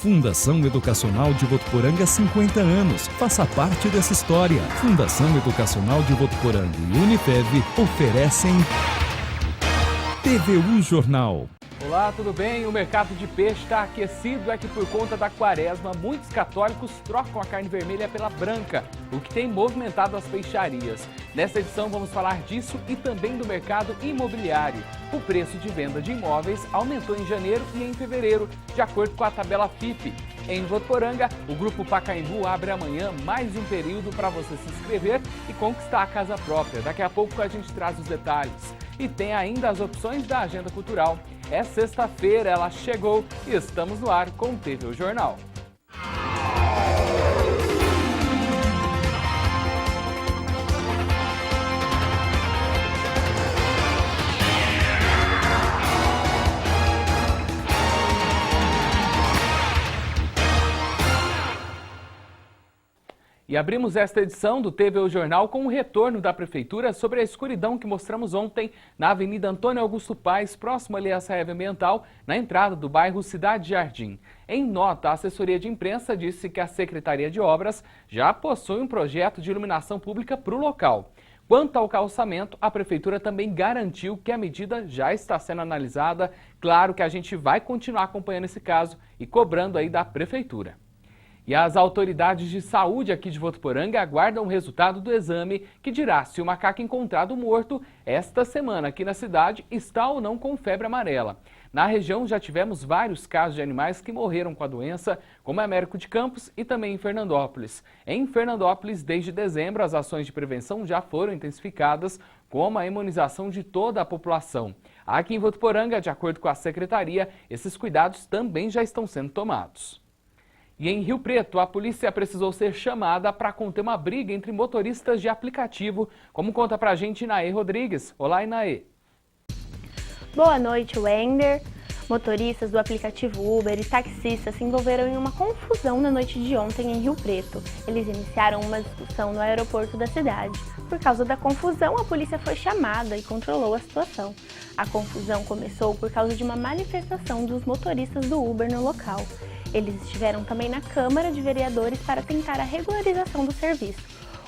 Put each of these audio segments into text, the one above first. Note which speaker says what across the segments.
Speaker 1: Fundação Educacional de Votuporanga, 50 anos. Faça parte dessa história. Fundação Educacional de Votuporanga e Unifev oferecem TVU Jornal.
Speaker 2: Olá, tudo bem? O mercado de peixe está aquecido, é que por conta da quaresma, muitos católicos trocam a carne vermelha pela branca, o que tem movimentado as peixarias. Nesta edição vamos falar disso e também do mercado imobiliário. O preço de venda de imóveis aumentou em janeiro e em fevereiro, de acordo com a tabela FIPE. Em Votuporanga, o Grupo Pacaembu abre amanhã mais um período para você se inscrever e conquistar a casa própria. Daqui a pouco a gente traz os detalhes. E tem ainda as opções da agenda cultural. É sexta-feira, ela chegou e estamos no ar com o TVU Jornal. E abrimos esta edição do TVU Jornal com o retorno da Prefeitura sobre a escuridão que mostramos ontem na Avenida Antônio Augusto Paes, próximo ali à Saev Ambiental, na entrada do bairro Cidade Jardim. Em nota, a assessoria de imprensa disse que a Secretaria de Obras já possui um projeto de iluminação pública para o local. Quanto ao calçamento, a Prefeitura também garantiu que a medida já está sendo analisada. Claro que a gente vai continuar acompanhando esse caso e cobrando aí da Prefeitura. E as autoridades de saúde aqui de Votuporanga aguardam o resultado do exame que dirá se o macaco encontrado morto esta semana aqui na cidade está ou não com febre amarela. Na região já tivemos vários casos de animais que morreram com a doença, como em Américo de Campos e também em Fernandópolis. Em Fernandópolis, desde dezembro, as ações de prevenção já foram intensificadas, como a imunização de toda a população. Aqui em Votuporanga, de acordo com a Secretaria, esses cuidados também já estão sendo tomados. E em Rio Preto, a polícia precisou ser chamada para conter uma briga entre motoristas de aplicativo, como conta pra gente Inaê Rodrigues. Olá, Inaê.
Speaker 3: Boa noite, Wender. Motoristas do aplicativo Uber e taxistas se envolveram em uma confusão na noite de ontem em Rio Preto. Eles iniciaram uma discussão no aeroporto da cidade. Por causa da confusão, a polícia foi chamada e controlou a situação. A confusão começou por causa de uma manifestação dos motoristas do Uber no local. Eles estiveram também na Câmara de Vereadores para tentar a regularização do serviço.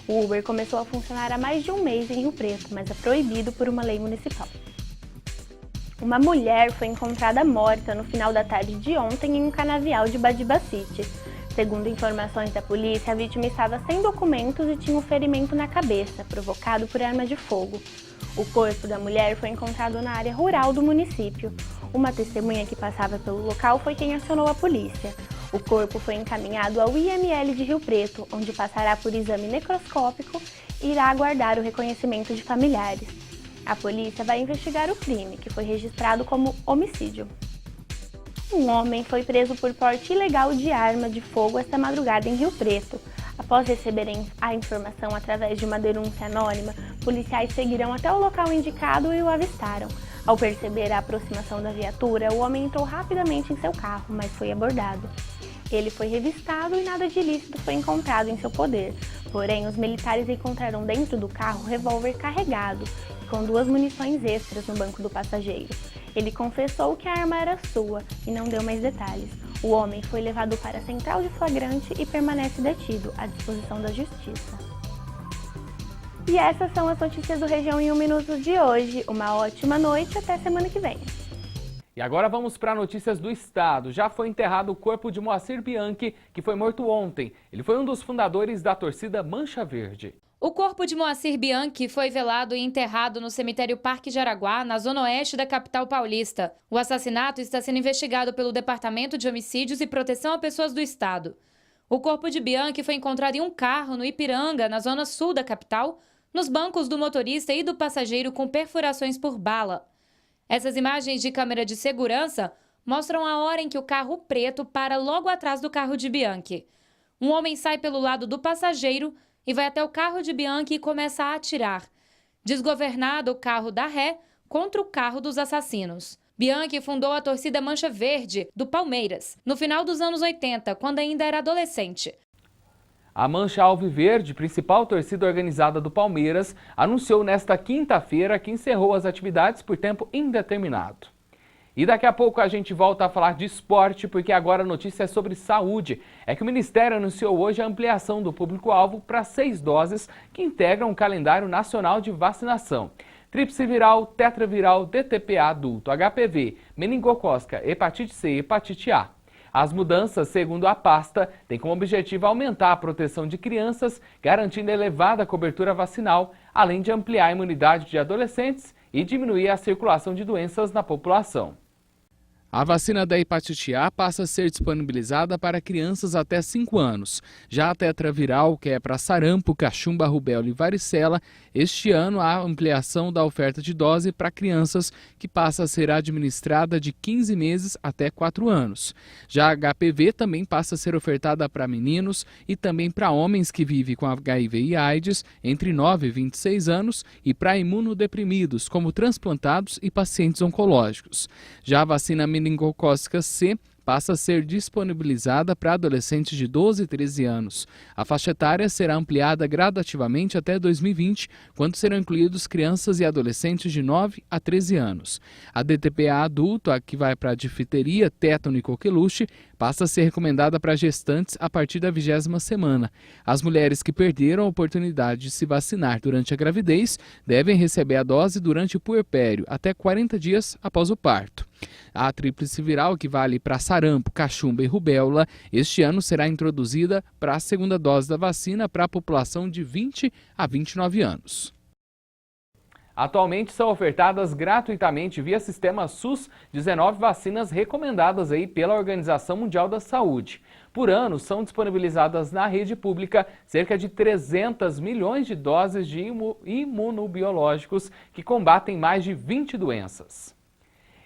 Speaker 3: O Uber começou a funcionar há mais de um mês em Rio Preto, mas é proibido por uma lei municipal. Uma mulher foi encontrada morta no final da tarde de ontem em um canavial de Badibacite. Segundo informações da polícia, a vítima estava sem documentos e tinha um ferimento na cabeça, provocado por arma de fogo. O corpo da mulher foi encontrado na área rural do município. Uma testemunha que passava pelo local foi quem acionou a polícia. O corpo foi encaminhado ao IML de Rio Preto, onde passará por exame necroscópico e irá aguardar o reconhecimento de familiares. A polícia vai investigar o crime, que foi registrado como homicídio. Um homem foi preso por porte ilegal de arma de fogo esta madrugada em Rio Preto. Após receberem a informação através de uma denúncia anônima, policiais seguiram até o local indicado e o avistaram. Ao perceber a aproximação da viatura, o homem entrou rapidamente em seu carro, mas foi abordado. Ele foi revistado e nada de ilícito foi encontrado em seu poder. Porém, os militares encontraram dentro do carro um revólver carregado e com 2 munições extras no banco do passageiro. Ele confessou que a arma era sua e não deu mais detalhes. O homem foi levado para a central de flagrante e permanece detido à disposição da justiça. E essas são as notícias do Região em 1 Minuto de hoje. Uma ótima noite, até semana que vem.
Speaker 2: E agora vamos para notícias do estado. Já foi enterrado o corpo de Moacir Bianchi, que foi morto ontem. Ele foi um dos fundadores da torcida Mancha Verde.
Speaker 4: O corpo de Moacir Bianchi foi velado e enterrado no cemitério Parque Jaraguá, na zona oeste da capital paulista. O assassinato está sendo investigado pelo Departamento de Homicídios e Proteção a Pessoas do Estado. O corpo de Bianchi foi encontrado em um carro no Ipiranga, na zona sul da capital, nos bancos do motorista e do passageiro com perfurações por bala. Essas imagens de câmera de segurança mostram a hora em que o carro preto para logo atrás do carro de Bianchi. Um homem sai pelo lado do passageiro e vai até o carro de Bianchi e começa a atirar. Desgovernado, o carro dá ré contra o carro dos assassinos. Bianchi fundou a torcida Mancha Verde, do Palmeiras, no final dos anos 80, quando ainda era adolescente.
Speaker 2: A Mancha Alviverde, principal torcida organizada do Palmeiras, anunciou nesta quinta-feira que encerrou as atividades por tempo indeterminado. E daqui a pouco a gente volta a falar de esporte, porque agora a notícia é sobre saúde. É que o Ministério anunciou hoje a ampliação do público-alvo para 6 doses que integram o calendário nacional de vacinação. Tríplice viral, tetraviral, DTPA adulto, HPV, meningocócica, hepatite C e hepatite A. As mudanças, segundo a pasta, têm como objetivo aumentar a proteção de crianças, garantindo elevada cobertura vacinal, além de ampliar a imunidade de adolescentes e diminuir a circulação de doenças na população. A vacina da hepatite A passa a ser disponibilizada para crianças até 5 anos. Já a tetraviral, que é para sarampo, cachumba, rubéola e varicela, este ano há ampliação da oferta de dose para crianças, que passa a ser administrada de 15 meses até 4 anos. Já a HPV também passa a ser ofertada para meninos e também para homens que vivem com HIV e AIDS entre 9 e 26 anos e para imunodeprimidos, como transplantados e pacientes oncológicos. Já a vacina meningocócica C passa a ser disponibilizada para adolescentes de 12 e 13 anos. A faixa etária será ampliada gradativamente até 2020, quando serão incluídos crianças e adolescentes de 9 a 13 anos. A DTPA adulto, a que vai para a difteria, tétano e coqueluche, passa a ser recomendada para gestantes a partir da 20ª semana. As mulheres que perderam a oportunidade de se vacinar durante a gravidez devem receber a dose durante o puerpério, até 40 dias após o parto. A tríplice viral, que vale para sarampo, cachumba e rubéola, este ano será introduzida para a segunda dose da vacina para a população de 20 a 29 anos. Atualmente são ofertadas gratuitamente via sistema SUS 19 vacinas recomendadas pela Organização Mundial da Saúde. Por ano, são disponibilizadas na rede pública cerca de 300 milhões de doses de imunobiológicos que combatem mais de 20 doenças.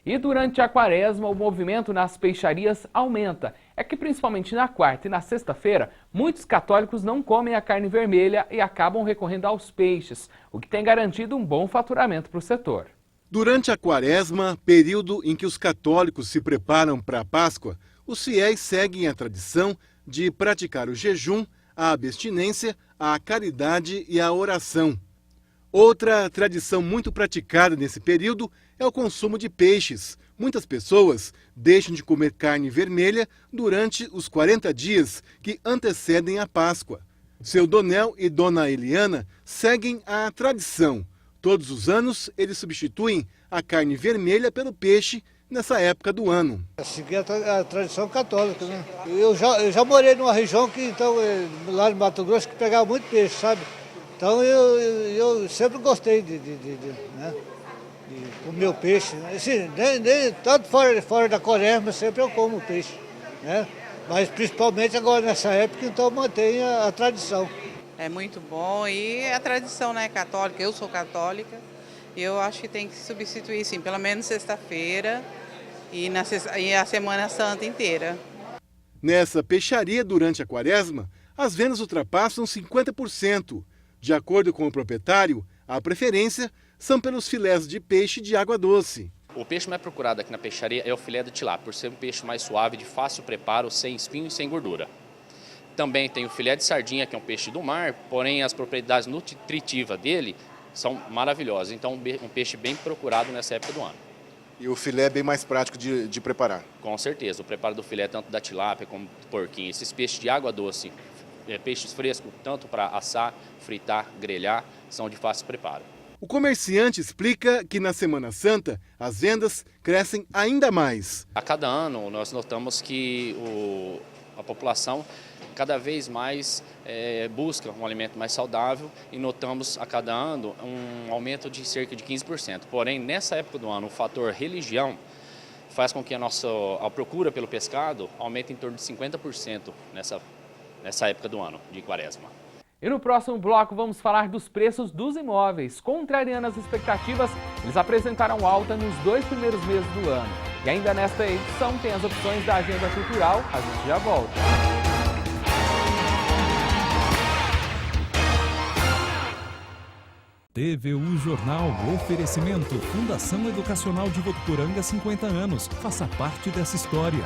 Speaker 2: E durante a quaresma, o movimento nas peixarias aumenta. É que principalmente na quarta e na sexta-feira, muitos católicos não comem a carne vermelha e acabam recorrendo aos peixes, o que tem garantido um bom faturamento para o setor.
Speaker 5: Durante a quaresma, período em que os católicos se preparam para a Páscoa, os fiéis seguem a tradição de praticar o jejum, a abstinência, a caridade e a oração. Outra tradição muito praticada nesse período é o consumo de peixes. Muitas pessoas deixam de comer carne vermelha durante os 40 dias que antecedem a Páscoa. Seu Donel e Dona Eliana seguem a tradição. Todos os anos, eles substituem a carne vermelha pelo peixe nessa época do ano.
Speaker 6: Seguir a tradição católica, né? Eu já morei numa região que, então, lá no Mato Grosso, que pegava muito peixe, sabe? Então eu sempre gostei de comer o peixe. Assim, tanto fora da quaresma, sempre eu como peixe, né? Mas principalmente agora nessa época, então mantém a tradição.
Speaker 7: É muito bom e a tradição, né, católica, eu sou católica, eu acho que tem que substituir, sim, pelo menos sexta-feira e a Semana Santa inteira.
Speaker 5: Nessa peixaria, durante a quaresma, as vendas ultrapassam 50%. De acordo com o proprietário, a preferência são pelos filés de peixe de água doce.
Speaker 8: O peixe mais procurado aqui na peixaria é o filé de tilápia, por ser um peixe mais suave, de fácil preparo, sem espinho e sem gordura. Também tem o filé de sardinha, que é um peixe do mar, porém as propriedades nutritivas dele são maravilhosas. Então um peixe bem procurado nessa época do ano.
Speaker 5: E o filé é bem mais prático de preparar?
Speaker 8: Com certeza, o preparo do filé, tanto da tilápia como do porquinho, esses peixes de água doce, peixes frescos, tanto para assar, fritar, grelhar, são de fácil preparo.
Speaker 5: O comerciante explica que na Semana Santa as vendas crescem ainda mais.
Speaker 8: A cada ano nós notamos que a população cada vez mais busca um alimento mais saudável e notamos a cada ano um aumento de cerca de 15%. Porém, nessa época do ano, o fator religião faz com que a procura pelo pescado aumente em torno de 50% nessa época do ano, de quaresma.
Speaker 2: E no próximo bloco vamos falar dos preços dos imóveis. Contrariando as expectativas, eles apresentaram alta nos 2 primeiros meses do ano. E ainda nesta edição tem as opções da agenda cultural. A gente já volta.
Speaker 1: TVU Jornal, oferecimento Fundação Educacional de Votuporanga, 50 anos. Faça parte dessa história.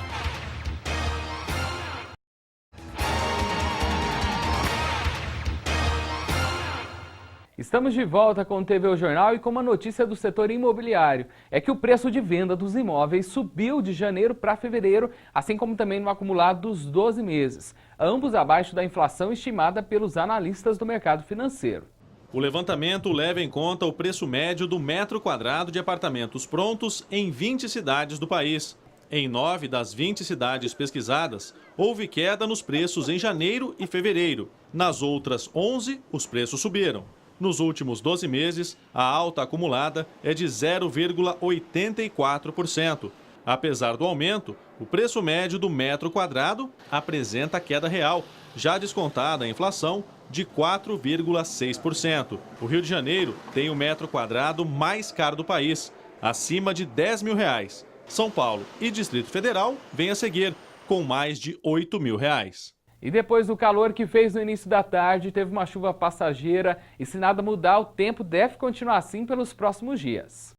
Speaker 2: Estamos de volta com o TV O Jornal e com uma notícia do setor imobiliário. É que o preço de venda dos imóveis subiu de janeiro para fevereiro, assim como também no acumulado dos 12 meses, ambos abaixo da inflação estimada pelos analistas do mercado financeiro.
Speaker 9: O levantamento leva em conta o preço médio do metro quadrado de apartamentos prontos em 20 cidades do país. Em 9 das 20 cidades pesquisadas, houve queda nos preços em janeiro e fevereiro. Nas outras 11, os preços subiram. Nos últimos 12 meses, a alta acumulada é de 0,84%. Apesar do aumento, o preço médio do metro quadrado apresenta queda real, já descontada a inflação, de 4,6%. O Rio de Janeiro tem o metro quadrado mais caro do país, acima de R$10 mil. São Paulo e Distrito Federal vêm a seguir, com mais de R$8 mil.
Speaker 2: E depois do calor que fez no início da tarde, teve uma chuva passageira e se nada mudar, o tempo deve continuar assim pelos próximos dias.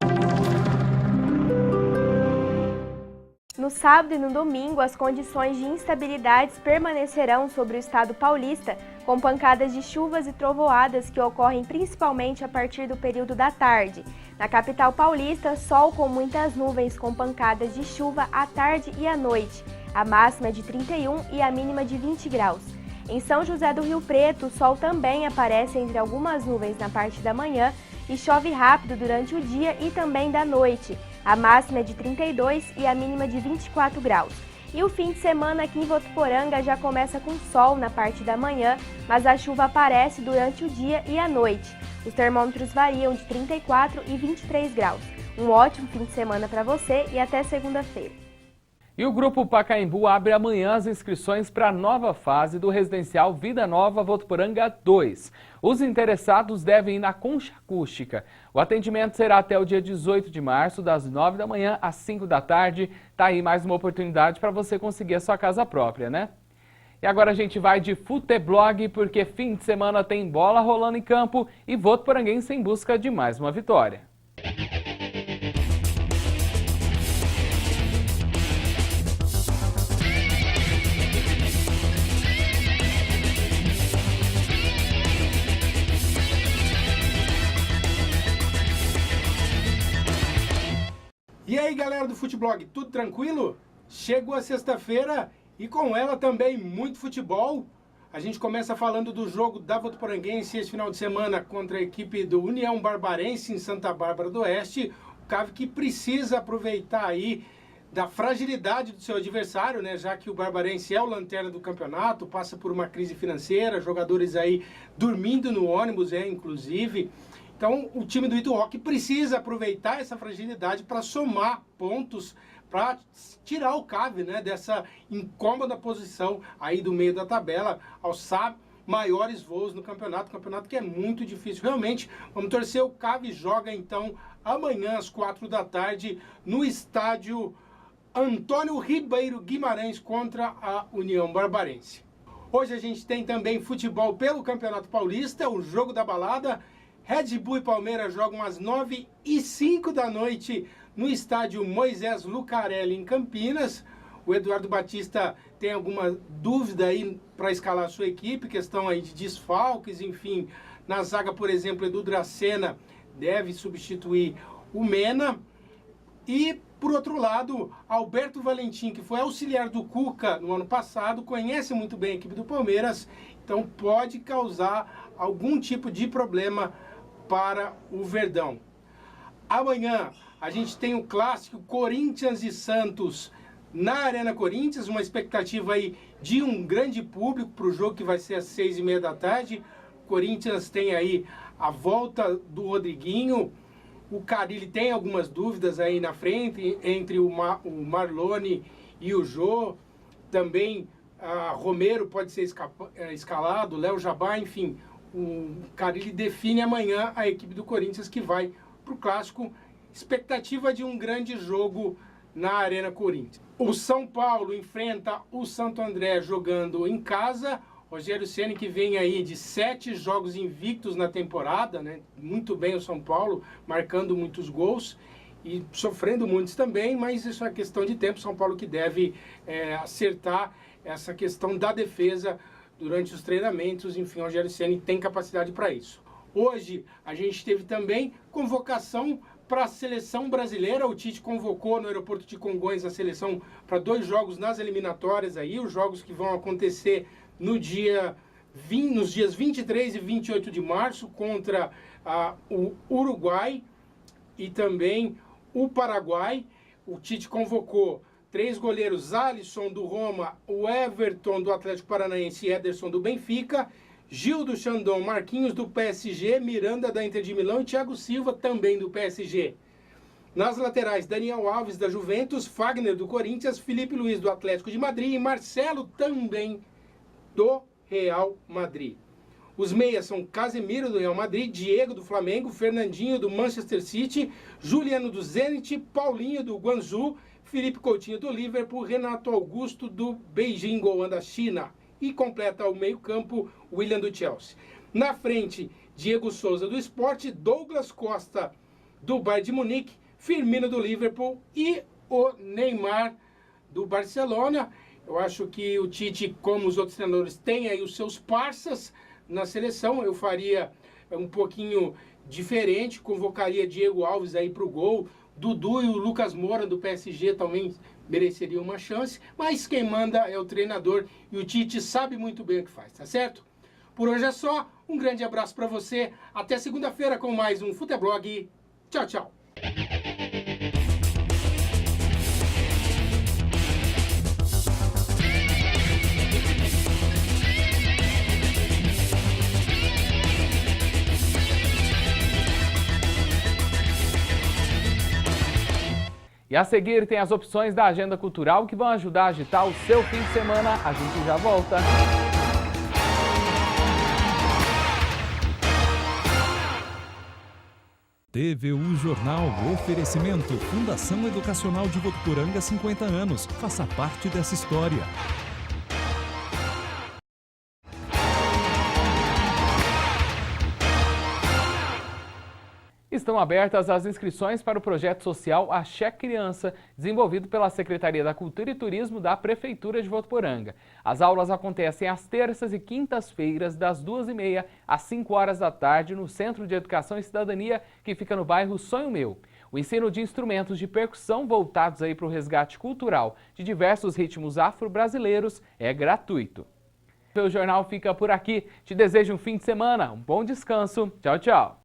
Speaker 3: No sábado e no domingo, as condições de instabilidades permanecerão sobre o estado paulista, com pancadas de chuvas e trovoadas que ocorrem principalmente a partir do período da tarde. Na capital paulista, sol com muitas nuvens com pancadas de chuva à tarde e à noite. A máxima é de 31 e a mínima de 20 graus. Em São José do Rio Preto, o sol também aparece entre algumas nuvens na parte da manhã e chove rápido durante o dia e também da noite. A máxima é de 32 e a mínima de 24 graus. E o fim de semana aqui em Votuporanga já começa com sol na parte da manhã, mas a chuva aparece durante o dia e a noite. Os termômetros variam de 34 e 23 graus. Um ótimo fim de semana para você e até segunda-feira.
Speaker 2: E o Grupo Pacaembu abre amanhã as inscrições para a nova fase do residencial Vida Nova Votuporanga 2. Os interessados devem ir na Concha Acústica. O atendimento será até o dia 18 de março, das 9 da manhã às 5 da tarde. Tá aí mais uma oportunidade para você conseguir a sua casa própria, né? E agora a gente vai de Futeblog, porque fim de semana tem bola rolando em campo e votuporanguense em busca de mais uma vitória.
Speaker 10: E aí, galera do Futeblog, tudo tranquilo? Chegou a sexta-feira e com ela também muito futebol. A gente começa falando do jogo da Votuporanguense esse final de semana contra a equipe do União Barbarense em Santa Bárbara do Oeste. O CAV que precisa aproveitar aí da fragilidade do seu adversário, né? Já que o Barbarense é o lanterna do campeonato, passa por uma crise financeira, jogadores aí dormindo no ônibus, inclusive. Então, o time do Itu Rock precisa aproveitar essa fragilidade para somar pontos, para tirar o CAV, né, dessa incômoda posição aí do meio da tabela, alçar maiores voos no campeonato que é muito difícil. Realmente, vamos torcer. O CAV joga então amanhã às 4 da tarde no estádio Antônio Ribeiro Guimarães contra a União Barbarense. Hoje a gente tem também futebol pelo Campeonato Paulista, o jogo da balada. Red Bull e Palmeiras jogam às 9h05 da noite no estádio Moisés Lucarelli, em Campinas. O Eduardo Batista tem alguma dúvida aí para escalar a sua equipe, questão aí de desfalques, enfim. Na zaga, por exemplo, Edu Dracena deve substituir o Mena. E, por outro lado, Alberto Valentim, que foi auxiliar do Cuca no ano passado, conhece muito bem a equipe do Palmeiras, então pode causar algum tipo de problema para o Verdão. Amanhã a gente tem o clássico Corinthians e Santos na Arena Corinthians, uma expectativa aí de um grande público para o jogo que vai ser às 6h30 da tarde. O Corinthians tem aí a volta do Rodriguinho, o Carille tem algumas dúvidas aí na frente, entre o Marlone e o Jô, também Romero pode ser escalado, Léo Jabá, enfim. O Carille define amanhã a equipe do Corinthians que vai para o clássico. Expectativa de um grande jogo na Arena Corinthians. O São Paulo enfrenta o Santo André jogando em casa. Rogério Ceni, que vem aí de 7 jogos invictos na temporada, né? Muito bem o São Paulo, marcando muitos gols e sofrendo muitos também, mas isso é questão de tempo. São Paulo que deve acertar essa questão da defesa durante os treinamentos. Enfim, o Rogério Ceni tem capacidade para isso. Hoje a gente teve também convocação para a seleção brasileira. O Tite convocou no aeroporto de Congonhas a seleção para 2 jogos nas eliminatórias aí, os jogos que vão acontecer nos dias 23 e 28 de março contra o Uruguai e também o Paraguai. O Tite convocou 3 goleiros: Alisson do Roma, o Everton do Atlético Paranaense e Ederson do Benfica, Gil do Shandong, Marquinhos do PSG, Miranda da Inter de Milão e Thiago Silva também do PSG. Nas laterais, Daniel Alves da Juventus, Fagner do Corinthians, Felipe Luiz do Atlético de Madrid e Marcelo também do Real Madrid. Os meias são Casemiro do Real Madrid, Diego do Flamengo, Fernandinho do Manchester City, Juliano do Zenit, Paulinho do Guangzhou, Felipe Coutinho do Liverpool, Renato Augusto do Beijing Guoan da China. E completa o meio-campo William do Chelsea. Na frente, Diego Souza do Sport, Douglas Costa do Bayern de Munique, Firmino do Liverpool e o Neymar do Barcelona. Eu acho que o Tite, como os outros treinadores, tem aí os seus parças na seleção. Eu faria um pouquinho diferente, convocaria Diego Alves aí para o gol, Dudu e o Lucas Moura do PSG também mereceriam uma chance, mas quem manda é o treinador e o Tite sabe muito bem o que faz, tá certo? Por hoje é só, um grande abraço para você, até segunda-feira com mais um Futeblog. Tchau, tchau!
Speaker 2: E a seguir tem as opções da agenda cultural que vão ajudar a agitar o seu fim de semana. A gente já volta.
Speaker 1: TVU Jornal, oferecimento Fundação Educacional de Votuporanga, 50 anos. Faça parte dessa história.
Speaker 2: Estão abertas as inscrições para o projeto social Axé Criança, desenvolvido pela Secretaria da Cultura e Turismo da Prefeitura de Votuporanga. As aulas acontecem às terças e quintas-feiras, das 2h30 às 5 horas da tarde, no Centro de Educação e Cidadania, que fica no bairro Sonho Meu. O ensino de instrumentos de percussão voltados aí para o resgate cultural de diversos ritmos afro-brasileiros é gratuito. O Jornal fica por aqui. Te desejo um fim de semana, um bom descanso. Tchau, tchau.